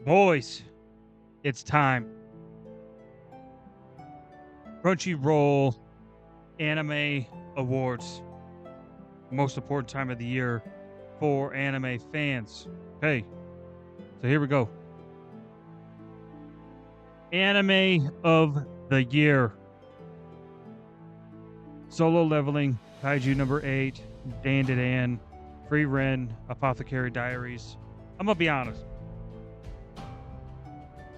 Boys, it's time. Crunchyroll Anime Awards. Most important time of the year for anime fans. Okay, so here we go. Anime of the year. Solo Leveling, Kaiju number 8, Dan Dan, Free Ren, Apothecary Diaries. I'm gonna be honest.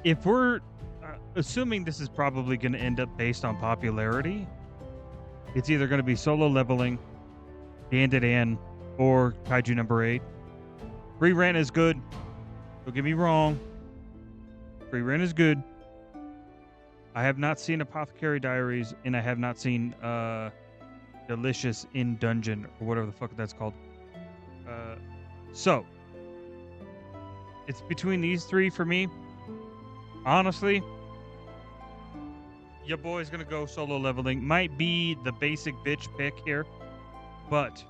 If we're assuming this is probably going to end up based on popularity, it's either going to be Solo Leveling, Dan Dan, or Kaiju number 8. Free Rent is good. Don't get me wrong. Free Rent is good. I have not seen Apothecary Diaries, and I have not seen Delicious in Dungeon, or whatever the fuck that's called. So, it's between these three for me. Honestly, your boy's gonna go Solo Leveling. Might be the basic bitch pick here, but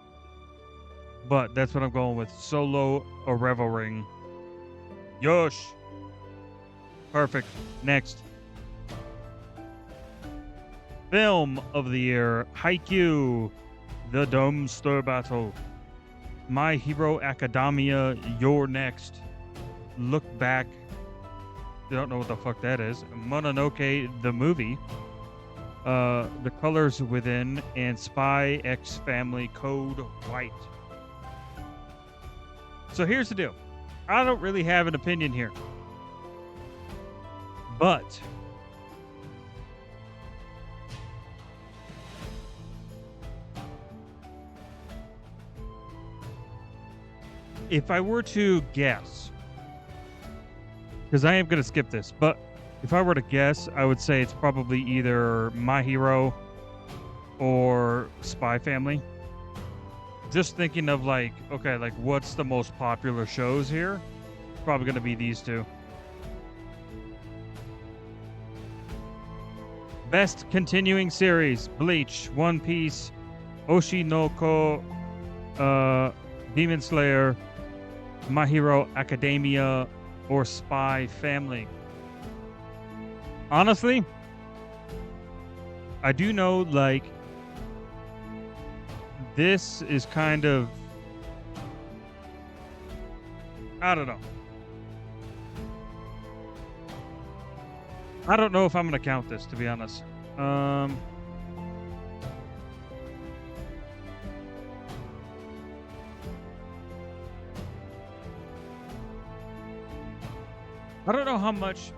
that's what I'm going with. Solo Leveling. Yosh. Perfect. Next. Film of the year: Haikyuu, The Dumpster Battle, My Hero Academia, You're Next, Look Back. I don't know what the fuck that is. Mononoke the movie, The Colors Within, and Spy X Family Code White. So here's the deal. I don't really have an opinion here. But if I were to guess, because I am going to skip this, but if I were to guess, I would say it's probably either My Hero or Spy Family. Just thinking of like, okay, like what's the most popular shows here? Probably going to be these two. Best continuing series: Bleach, One Piece, Oshinoko, Demon Slayer, My Hero Academia, or Spy Family. Honestly, I do know, like, this is kind of, I don't know. I don't know if I'm going to count this, to be honest. I don't know how much.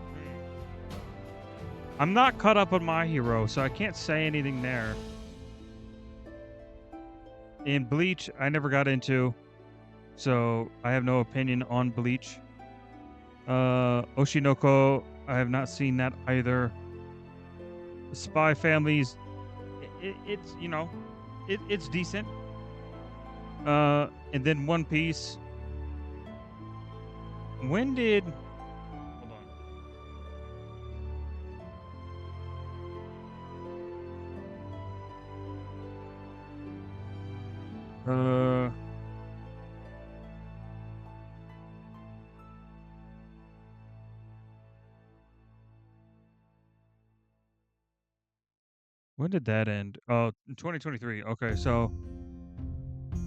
I'm not caught up on My Hero, so I can't say anything there. In Bleach, I never got into, so I have no opinion on Bleach. Oshinoko, I have not seen that either. Spy Families, it's, you know, it's decent. And then One Piece. When did... when did that end? Oh, in 2023. Okay, so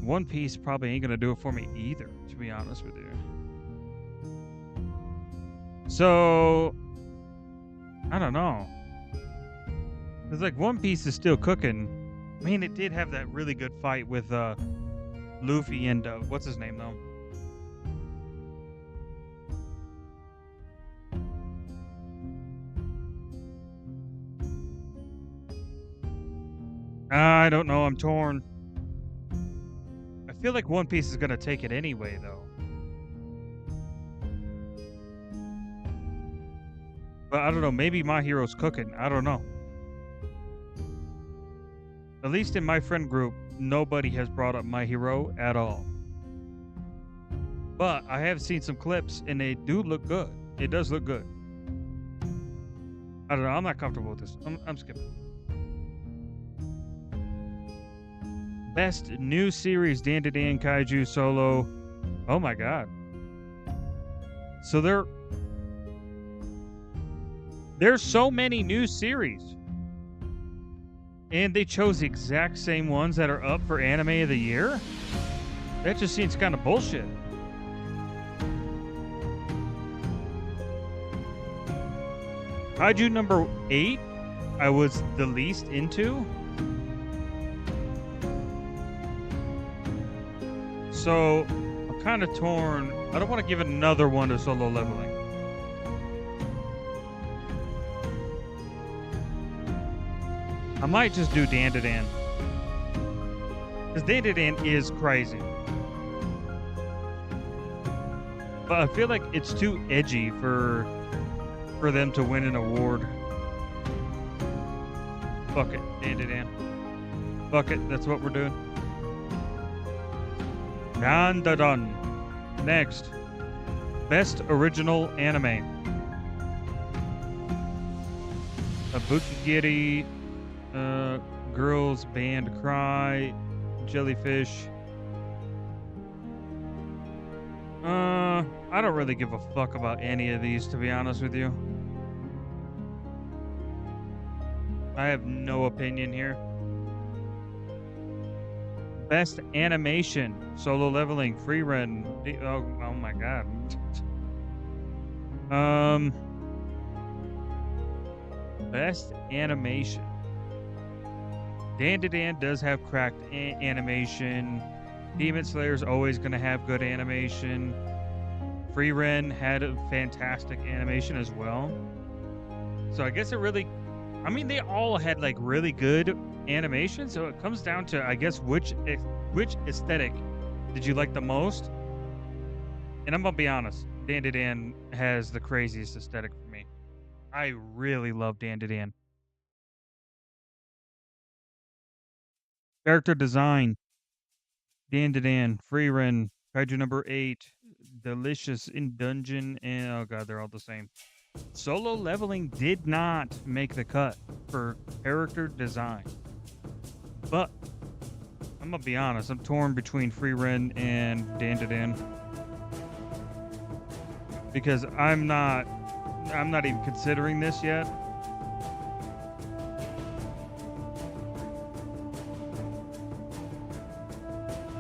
One Piece probably ain't gonna do it for me either, to be honest with you. So I don't know. It's like One Piece is still cooking. I mean, it did have that really good fight with Luffy and what's his name though? I don't know. I'm torn. I feel like One Piece is gonna take it anyway, though. But I don't know. Maybe My Hero's cooking. I don't know. At least in my friend group, nobody has brought up My Hero at all. But I have seen some clips, and they do look good. It does look good. I don't know. I'm not comfortable with this. I'm skipping. Best new series: Dan Kaiju Solo. Oh my god. So they're There's so many new series. And they chose the exact same ones that are up for Anime of the Year? That just seems kind of bullshit. Kaiju number 8, I was the least into. So, I'm kind of torn. I don't want to give another one to Solo Leveling. I might just do Dandadan. Because Dandadan is crazy. But I feel like it's too edgy for them to win an award. Fuck it, Dandadan. Fuck it, that's what we're doing. Dandadan. Next. Best Original Anime. Abukigiri, Girls Band Cry, Jellyfish. I don't really give a fuck about any of these, to be honest with you. I have no opinion here. Best Animation, Solo Leveling, Frieren. Oh my god. Best Animation. Dandadan does have cracked animation. Demon Slayer's always going to have good animation. Frieren had a fantastic animation as well. So I guess it really, I mean, they all had like really good animation. So it comes down to, I guess, which aesthetic did you like the most? And I'm gonna be honest, Dandadan has the craziest aesthetic for me. I really love Dandadan. Character design. Dandadan, Frieren, Kaiju number 8, Delicious in Dungeon, and oh god, they're all the same. Solo Leveling did not make the cut for character design. But I'm gonna be honest, I'm torn between Frieren and Dandadan. Because I'm not even considering this yet.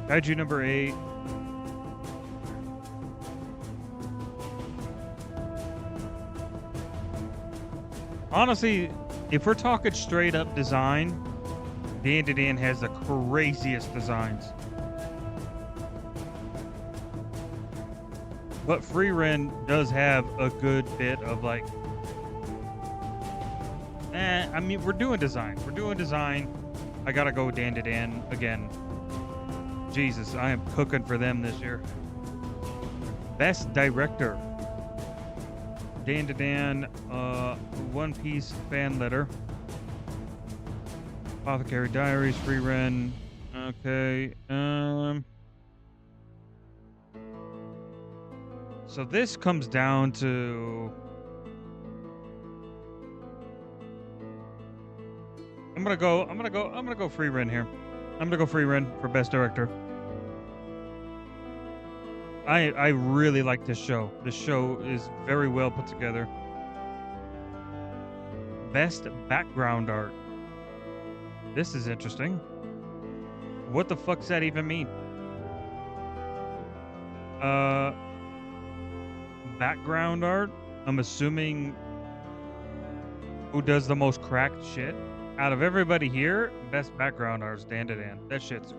Kaiju number 8. Honestly, if we're talking straight up design, Dandadan has the craziest designs. But Frieren does have a good bit of like, I mean, we're doing design. I gotta go with Dandadan again. Jesus, I am cooking for them this year. Best Director. Dandadan, One Piece fan letter. Apothecary Diaries, Frieren. Okay. So this comes down to, I'm gonna go Frieren here. I'm gonna go Frieren for Best Director. I really like this show. This show is very well put together. Best Background Art. This is interesting. What the fuck's that even mean? Background art? I'm assuming who does the most cracked shit? Out of everybody here, best background art is Dandadan. That shit's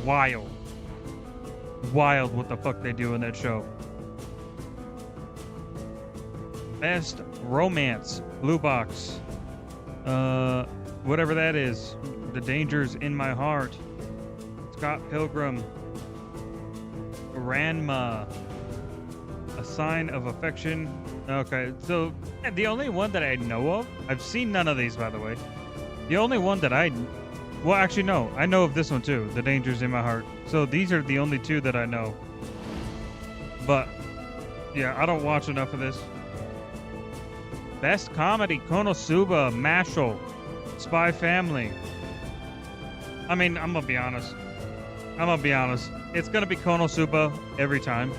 wild. Wild what the fuck they do in that show. Best Romance, Blue Box. Whatever that is. The Dangers in My Heart. Scott Pilgrim. Ranma. A Sign of Affection. Okay, so the only one that I know of, I've seen none of these, by the way. The only one that well, actually, no. I know of this one, too. The Dangers in My Heart. So these are the only two that I know. But, yeah, I don't watch enough of this. Best Comedy, Konosuba, Mashle, Spy Family. I mean, I'm gonna be honest. It's gonna be Konosuba every time.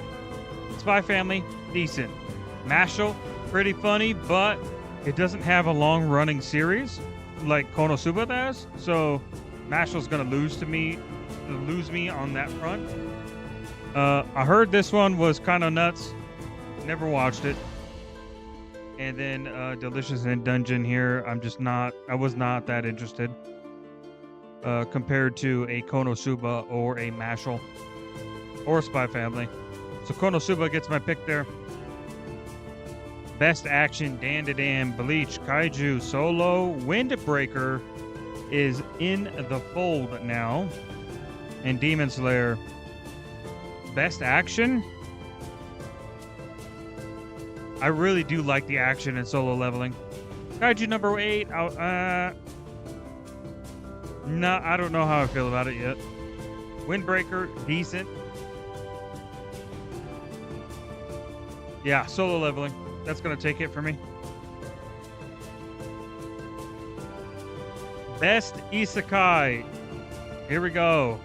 Spy Family, decent. Mashle, pretty funny, but It doesn't have a long running series like Konosuba does, so Mashl's gonna lose me on that front. I heard this one was kind of nuts. Never watched it. And then Delicious in Dungeon here, I was not that interested compared to a Konosuba or a Mashle or Spy Family. So Konosuba gets my pick there. Best Action, Dandadan, Bleach, Kaiju, Solo, Windbreaker is in the fold now. And Demon Slayer. Best Action? I really do like the action in Solo Leveling. Kaiju number 8, no, I don't know how I feel about it yet. Windbreaker, decent. Yeah, Solo Leveling. That's going to take it for me. Best Isekai. Here we go.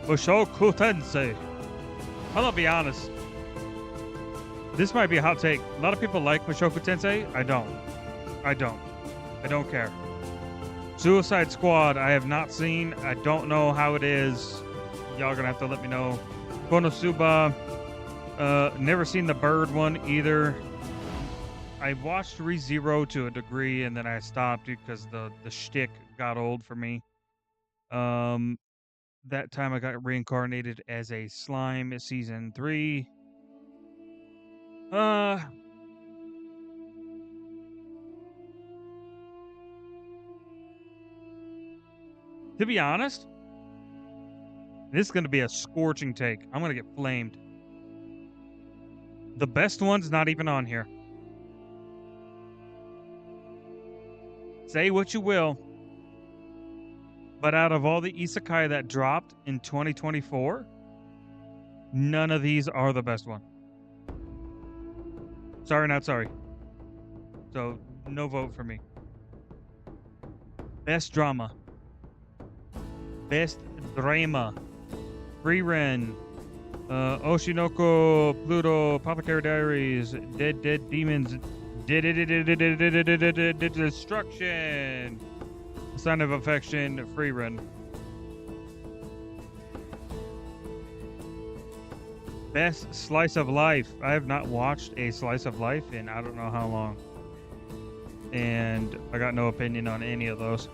Mushoku Tensei. I'm going to be honest. This might be a hot take. A lot of people like Mushoku Tensei. I don't. I don't care. Suicide Squad, I have not seen. I don't know how it is. Y'all gonna have to let me know. Konosuba, never seen the Bird one either. I watched ReZero to a degree, and then I stopped because the shtick got old for me. That time I got reincarnated as a slime. Season 3. To be honest, this is going to be a scorching take. I'm going to get flamed. The best one's not even on here. Say what you will, but out of all the isekai that dropped in 2024, none of these are the best one. Sorry, not sorry. So, no vote for me. Best drama. Best drama. Frieren. Oshinoko, Pluto, Apothecary Diaries, Dead Demons, Destruction, Sign of Affection, Frieren. Best Slice of Life. I have not watched a Slice of Life in I don't know how long. And I got no opinion on any of those.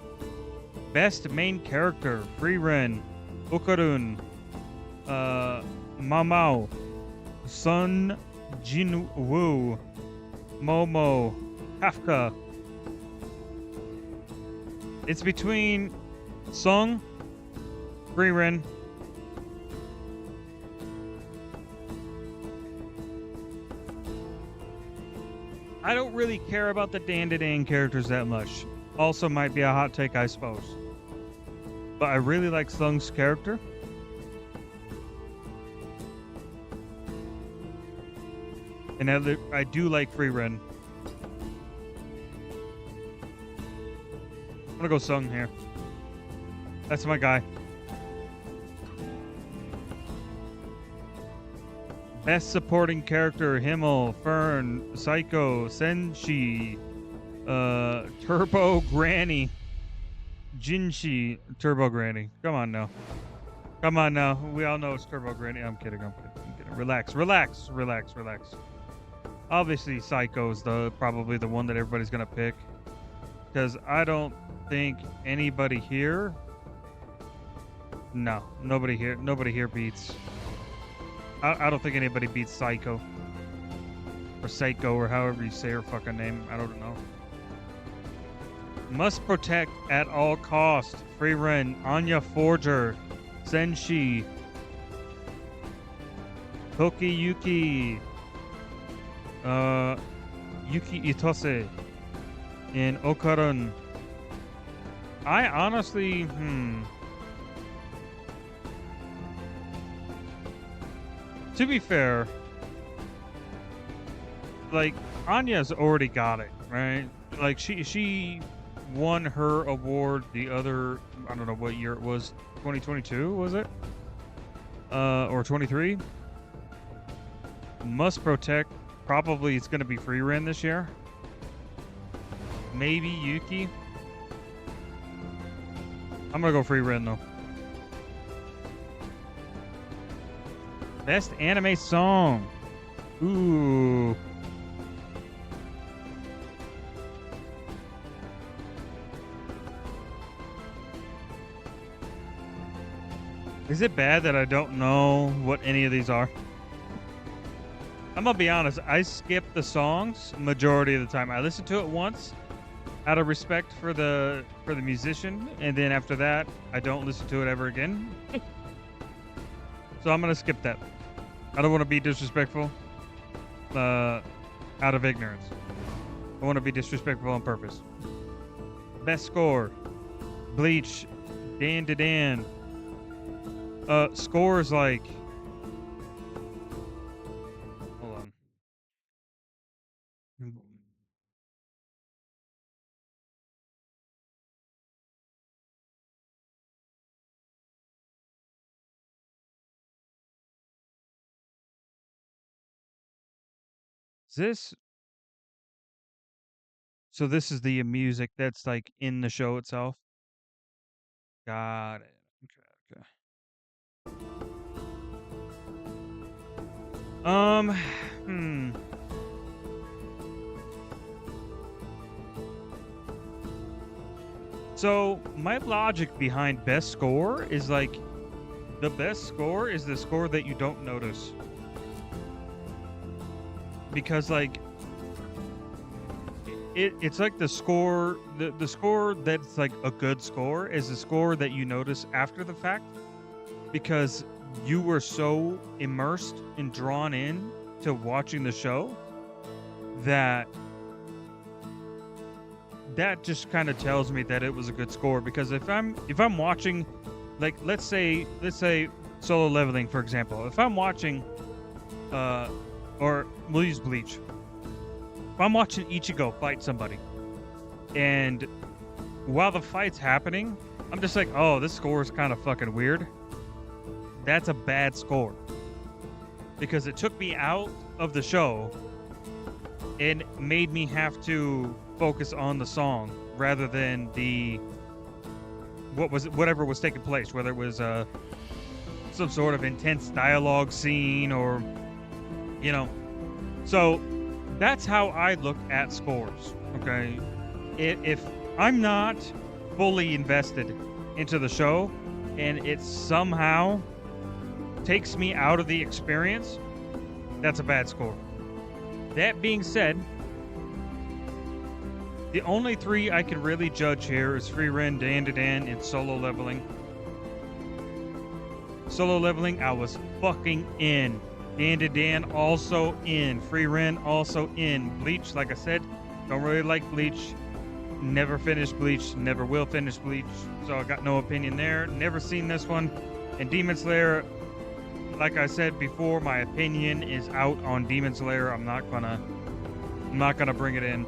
Best Main Character. Frieren, Okarun, Mamao, Sun Jinwoo, Momo, Kafka. It's between Sung, Frieren, I don't really care about the Dandadan characters that much. Also might be a hot take, I suppose. But I really like Sung's character. And I do like Frieren. I'm gonna go Sung here. That's my guy. Best supporting character: Himmel, Fern, Psycho, Senshi, Turbo Granny, Jinshi, Turbo Granny. Come on now. Come on now. We all know it's Turbo Granny. I'm kidding. Relax. Obviously, Psycho's probably the one that everybody's gonna pick, because I don't think anybody here. No, nobody here beats. I don't think anybody beats Psycho. Or Psycho, or however you say her fucking name. I don't know. Must protect at all cost. Frieren, Anya Forger, Senshi, Tokiyuki, Yuki Itose, and Okarun. I honestly, to be fair, like, Anya's already got it, right? Like, she won her award the other, I don't know what year it was, 2022, was it? Or 23? Must protect, probably it's going to be Frieren this year. maybe Yuki. I'm gonna go Free Ren though. Best anime song. Ooh. Is it bad that I don't know what any of these are? I'm gonna be honest, I skip the songs majority of the time. I listen to it once out of respect for the musician, and then after that, I don't listen to it ever again. So I'm gonna skip that. I don't want to be disrespectful out of ignorance. I want to be disrespectful on purpose. Best score. Bleach. Dan to Dan. Scores like... Hold on. Is this... So this is the music that's like in the show itself? Got it. Okay, okay. Hmm. So my logic behind best score is like the best score is the score that you don't notice. Because like it's like the score the score that's like a good score is the score that you notice after the fact, because you were so immersed and drawn in to watching the show that just kind of tells me that it was a good score. Because if I'm watching, like let's say Solo Leveling, for example, if I'm watching or we'll use Bleach. If I'm watching Ichigo fight somebody, and while the fight's happening, I'm just like, oh, this score is kind of fucking weird. That's a bad score. Because it took me out of the show and made me have to focus on the song rather than whatever was taking place, whether it was some sort of intense dialogue scene or, you know. So that's how I look at scores, okay? If I'm not fully invested into the show and it somehow takes me out of the experience, that's a bad score. That being said, the only three I can really judge here is Free Ren, Dan to Dan, and Solo Leveling. Solo Leveling, I was fucking in. Dan to Dan, also in. Free Ren, also in. Bleach, like I said, don't really like Bleach. Never finished Bleach, never will finish Bleach, so I got no opinion there. Never seen this one. And Demon Slayer, like I said before, my opinion is out on Demon Slayer. I'm not gonna bring it in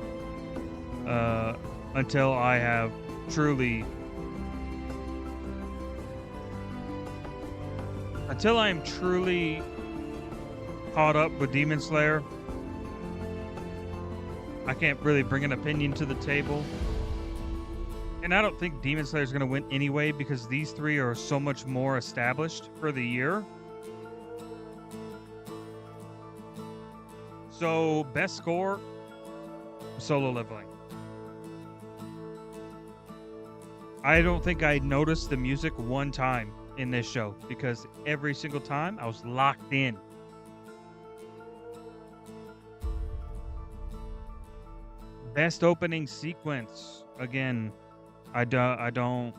until I have until I am truly caught up with Demon Slayer. I can't really bring an opinion to the table. And I don't think Demon Slayer is going to win anyway, because these three are so much more established for the year. So, best score, Solo Leveling. I don't think I noticed the music one time in this show, because every single time I was locked in. Best opening sequence. Again, I don't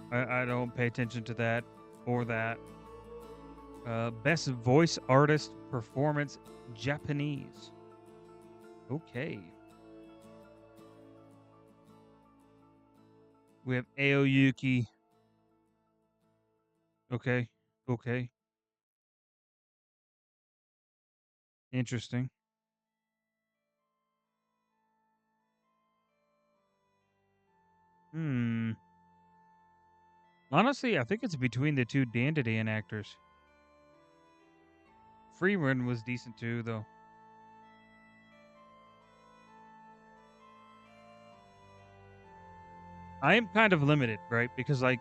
pay attention to that or that. Best voice artist performance, Japanese. Okay. We have Aoyuki. Okay. Okay. Interesting. Honestly, I think it's between the two Dan to Dan actors. Free Ren was decent too, though. I am kind of limited, right? Because like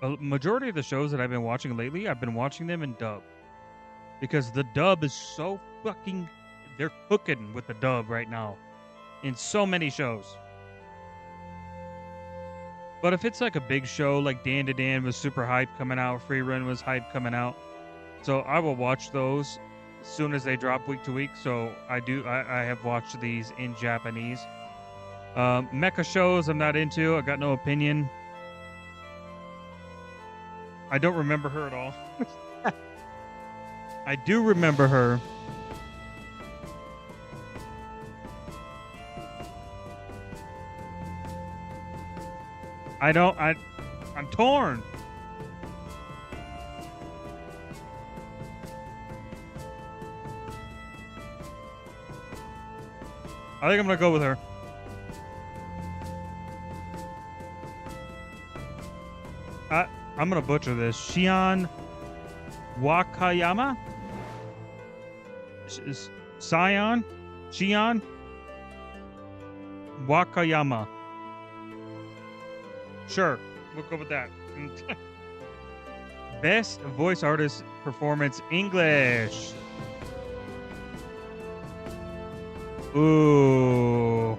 a majority of the shows that I've been watching lately, I've been watching them in dub because the dub is so fucking. They're cooking with the dub right now in so many shows. But if it's like a big show, like Dan to Dan was super hype coming out, Free Run was hype coming out, so I will watch those as soon as they drop week to week. So I have watched these in Japanese. Mecha shows I'm not into. I got no opinion. I don't remember her at all. I do remember her. I'm torn. I think I'm gonna go with her. I'm gonna butcher this. Shion Wakayama? Shion Wakayama. Sure, we'll go with that. Best voice artist performance English. Ooh.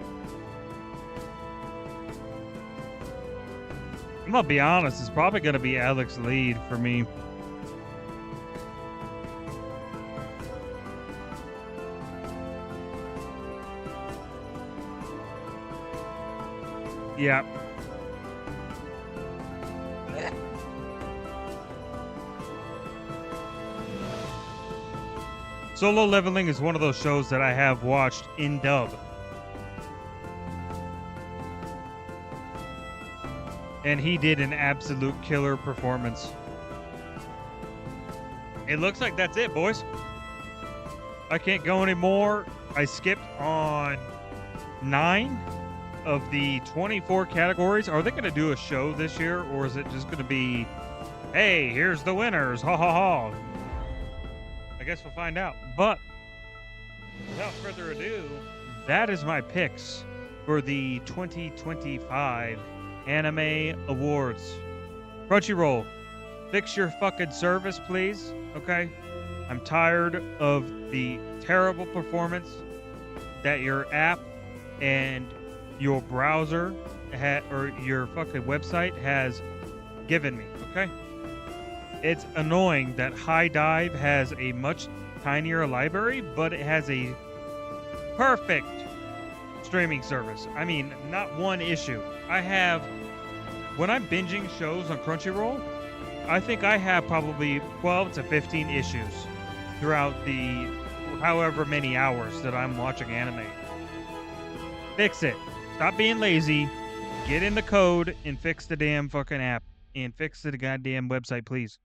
I'm gonna be honest, it's probably gonna be Alex Lead for me. Yeah. Solo Leveling is one of those shows that I have watched in dub. And he did an absolute killer performance. It looks like that's it, boys. I can't go anymore. I skipped on 9 of the 24 categories. Are they going to do a show this year, or is it just going to be, hey, here's the winners, ha ha ha? I guess we'll find out. But without further ado, that is my picks for the 2025 Anime Awards. Crunchyroll, fix your fucking service, please. Okay? I'm tired of the terrible performance that your app and your browser or your fucking website has given me. Okay? It's annoying that High Dive has a much tinier library, but it has a perfect streaming service. I mean, not one issue. When I'm binging shows on Crunchyroll, I think I have probably 12 to 15 issues throughout the however many hours that I'm watching anime. Fix it. Stop being lazy. Get in the code and fix the damn fucking app and fix the goddamn website, please.